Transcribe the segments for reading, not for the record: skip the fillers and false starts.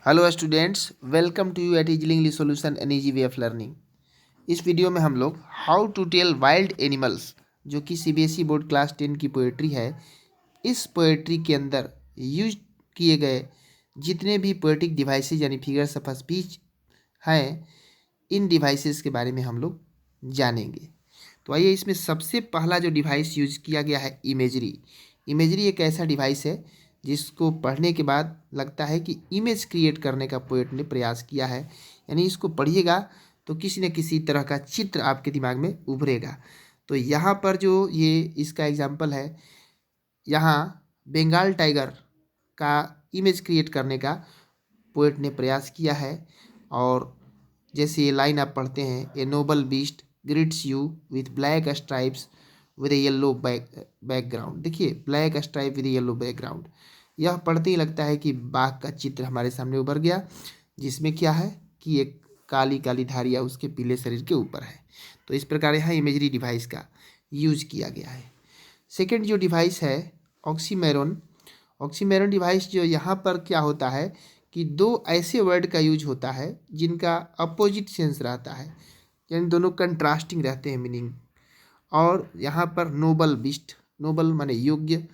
Hello students, welcome to you at easily English solution an easy way of learning. इस video में हम लोग how to tell wild animals, जो कि CBSE board class 10 की poetry है, इस पोएट्री के अंदर यूज किए गए जितने भी पोएटिक डिवाइसेज यानी फिगर्स ऑफ स्पीच हैं, इन डिवाइसेस के बारे में हम लोग जानेंगे। तो आइए, इसमें सबसे पहला जो डिवाइस यूज किया गया है इमेजरी। इमेजरी एक ऐसा डिवाइस है जिसको पढ़ने के बाद लगता है कि इमेज क्रिएट करने का पोएट ने प्रयास किया है। यानी इसको पढ़िएगा तो किसी न किसी तरह का चित्र आपके दिमाग में उभरेगा। तो यहाँ पर जो ये इसका एग्जाम्पल है, यहाँ बंगाल टाइगर का इमेज क्रिएट करने का पोएट ने प्रयास किया है। और जैसे ये लाइन आप पढ़ते हैं, a noble beast greets you with black stripes with a yellow background. देखिए, black stripe with yellow background, यह पढ़ते ही लगता है कि बाघ का चित्र हमारे सामने उभर गया, जिसमें क्या है कि एक काली काली धारियाँ उसके पीले शरीर के ऊपर है। तो इस प्रकार यहाँ इमेजरी डिवाइस का यूज किया गया है। सेकेंड जो डिवाइस है ऑक्सीमेरोन। ऑक्सीमेरोन डिवाइस जो यहाँ पर क्या होता है कि दो ऐसे वर्ड का यूज होता है जिनका अपोजिट सेंस रहता है, यानी दोनों कंट्रास्टिंग रहते हैं मीनिंग। और यहाँ पर नोबल बिस्ट, नोबल माने योग्य,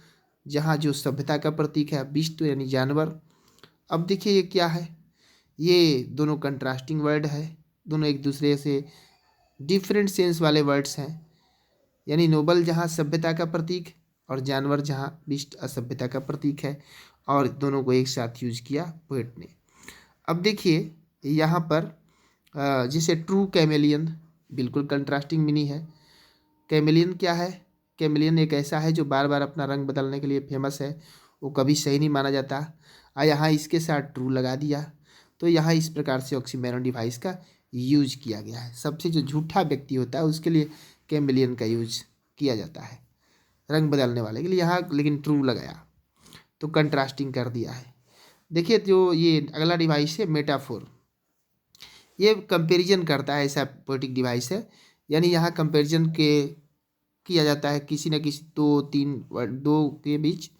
जहाँ जो सभ्यता का प्रतीक है, बिस्ट यानी जानवर। अब देखिए ये क्या है, ये दोनों कंट्रास्टिंग वर्ड है, दोनों एक दूसरे से डिफरेंट सेंस वाले वर्ड्स हैं। यानी नोबल जहाँ सभ्यता का प्रतीक और जानवर जहाँ बिस्ट असभ्यता का प्रतीक है, और दोनों को एक साथ यूज किया पोएट ने। अब देखिए यहाँ पर जैसे ट्रू कैमेलियन, बिल्कुल कंट्रास्टिंग मीनिंग है। कैमेलियन क्या है? कैमेलियन एक ऐसा है जो बार बार अपना रंग बदलने के लिए फेमस है, वो कभी सही नहीं माना जाता। यहाँ इसके साथ ट्रू लगा दिया, तो यहाँ इस प्रकार से ऑक्सीमेरन डिवाइस का यूज किया गया है। सबसे जो झूठा व्यक्ति होता है उसके लिए कैमेलियन का यूज किया जाता है, रंग बदलने वाले के लिए। यहाँ लेकिन ट्रू लगाया तो कंट्रास्टिंग कर दिया है। देखिए जो ये अगला डिवाइस है मेटाफोर, ये कंपैरिजन करता है, ऐसा पोएटिक डिवाइस है। यानी यहाँ कंपैरिजन के किया जाता है किसी न किसी दो तीन वर्ड, दो के बीच।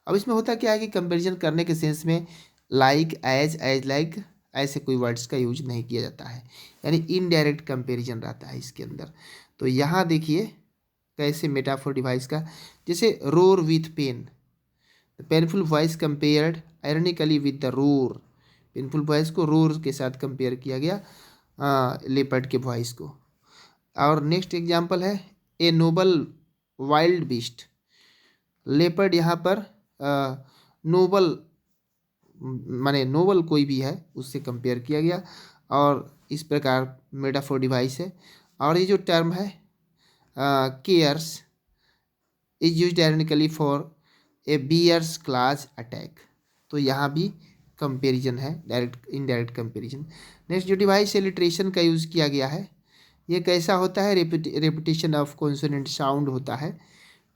अब इसमें होता क्या है कि कंपैरिजन करने के सेंस में लाइक, एज लाइक, ऐसे कोई वर्ड्स का यूज नहीं किया जाता है, यानी इनडायरेक्ट कंपैरिजन रहता है इसके अंदर। तो यहाँ देखिए कैसे मेटाफोर डिवाइस का, जैसे roar with pain, the painful voice compared ironically with the roar. Painful voice को रोर के साथ कंपेयर किया गया लेपर्ड के वॉइस को। और नेक्स्ट एग्जाम्पल है a noble wild beast. Leopard यहाँ पर नोबल माने नोबल कोई भी है उससे कंपेयर किया गया, और इस प्रकार मेटाफोर डिवाइस है। और ये जो टर्म है cares is used ironically for a bears class attack. तो यहाँ भी कंपैरिजन है, डायरेक्ट इनडायरेक्ट कंपैरिजन। नेक्स्ट जो डिवाइस है लिटरेशन का यूज़ किया गया है। ये कैसा होता है? रेपिटेशन ऑफ कॉन्सोनेंट साउंड होता है।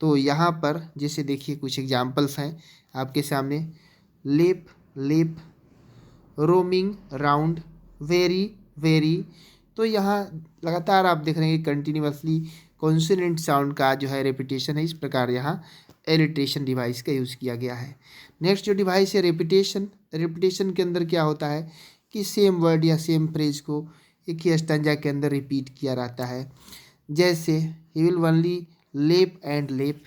तो यहाँ पर जैसे देखिए कुछ एग्जांपल्स हैं आपके सामने, lip lip, roaming round, very very. तो यहाँ लगातार आप देख रहे हैं कि कंटिन्यूसली कॉन्सोनेंट साउंड का जो है रेपिटेशन है। इस प्रकार यहाँ एलिट्रेशन डिवाइस का यूज़ किया गया है। नेक्स्ट जो डिवाइस है रेपिटेशन। रेपिटेशन के अंदर क्या होता है कि सेम वर्ड या सेम फ्रेज को एक ही स्टैंजा के अंदर रिपीट किया रहता है। जैसे ही विल ओनली लेप एंड लेप,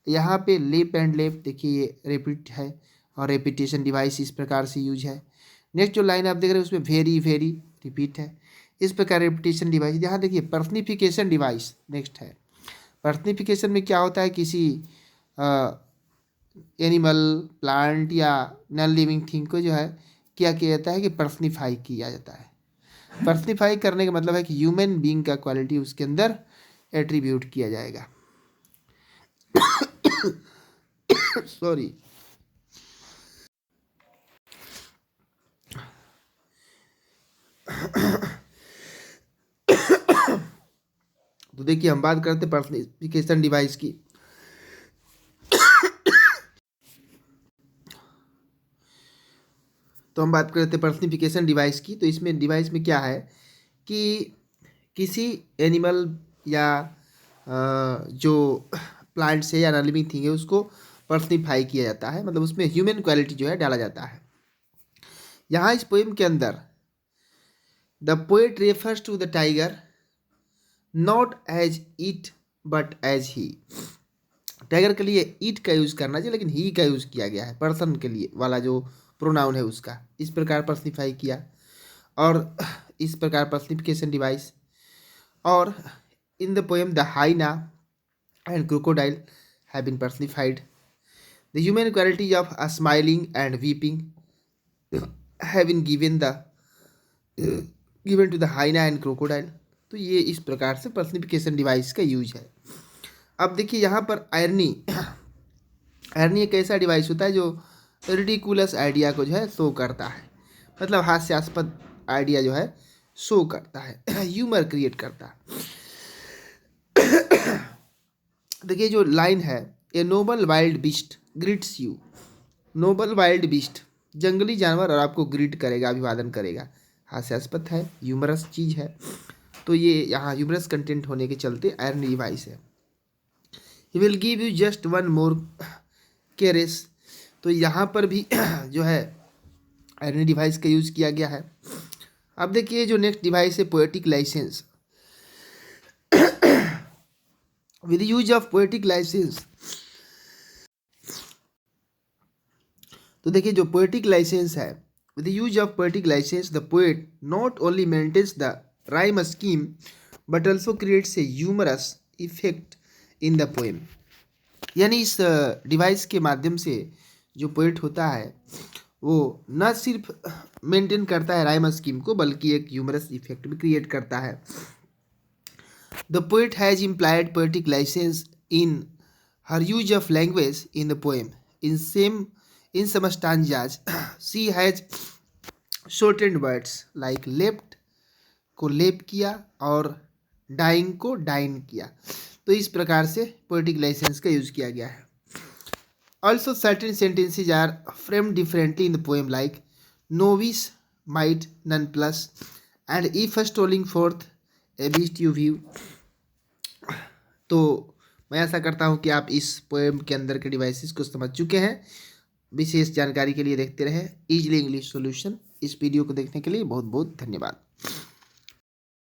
यहाँ पे लेप एंड लेप देखिए ये रिपीट है, और रेपिटेशन डिवाइस इस प्रकार से यूज है। नेक्स्ट जो लाइन आप देख रहे हैं उसमें वेरी वेरी रिपीट है। इस प्रकार रेपिटेशन डिवाइस। यहाँ देखिए पर्सनिफिकेशन डिवाइस नेक्स्ट है। पर्सनिफिकेशन में क्या होता है, किसी एनिमल, प्लांट या नॉन लिविंग थिंग को जो है क्या किया जाता है कि पर्सनिफाई किया जाता है। पर्सनिफाई करने का मतलब है कि ह्यूमन बीइंग का क्वालिटी उसके अंदर एट्रीब्यूट किया जाएगा। सॉरी। तो देखिए हम बात करते पर्सनिफिकेशन डिवाइस की। तो हम बात करते हैं पर्सनिफिकेशन डिवाइस की। तो इसमें डिवाइस में क्या है कि किसी एनिमल या जो प्लांट से या नॉन लिविंग थिंग है उसको पर्सनिफाई किया जाता है, मतलब उसमें ह्यूमन क्वालिटी जो है डाला जाता है। यहाँ इस पोएम के अंदर the poet refers to the tiger not as it but as he. Tiger के लिए इट का यूज़ करना चाहिए, लेकिन ही का यूज़ किया गया है, पर्सन के लिए वाला जो प्रोनाउन है उसका, इस प्रकार पर्सनिफाई किया। और इस प्रकार पर्सनिफिकेशन डिवाइस। और in the poem the hyena and crocodile have been personified. The human quality of a smiling and weeping have been given to the hyena and crocodile. तो ये इस प्रकार से पर्सनिफिकेशन डिवाइस का यूज है। अब देखिए यहाँ पर आयरनी आयरनी एक ऐसा डिवाइस होता है जो रिडिकुलस आइडिया को जो है शो करता है, मतलब हास्यास्पद आइडिया जो है शो करता है, ह्यूमर क्रिएट करता है। देखिए जो लाइन है, a noble wild beast greets you. Noble wild beast, जंगली जानवर और आपको ग्रीट करेगा, अभिवादन करेगा, हास्यास्पद है, ह्यूमरस चीज़ है। तो ये यहाँ ह्यूमरस कंटेंट होने के चलते आयरनी डिवाइस है। He will give you just one more caress. तो यहाँ पर भी जो है आयरनी डिवाइस का यूज़ किया गया है। अब देखिए जो नेक्स्ट डिवाइस है poetic licence. With use of poetic licence, तो देखिए जो पोएटिक लाइसेंस है, with use of poetic licence the poet not only maintains the rhyme scheme but also creates a humorous effect in the poem. यानी इस device के माध्यम से जो पोएट होता है वो न सिर्फ मेंटेन करता है राइम स्कीम को, बल्कि एक ह्यूमरस इफेक्ट भी क्रिएट करता है। The poet has implied poetic licence in her use of language in the poem. In some stanzas she has shortened words like left को लेप किया और डाइंग को डाइन किया। तो इस प्रकार से पोएटिक लाइसेंस का यूज किया गया है। Also certain sentences are framed differently in the poem like novice might nonplus and if stalking forth a beast you view. तो मैं ऐसा करता हूँ कि आप इस पोएम के अंदर के डिवाइसेस को समझ चुके हैं। विशेष जानकारी के लिए देखते रहें इजीली इंग्लिश सॉल्यूशन। इस वीडियो को देखने के लिए बहुत बहुत धन्यवाद।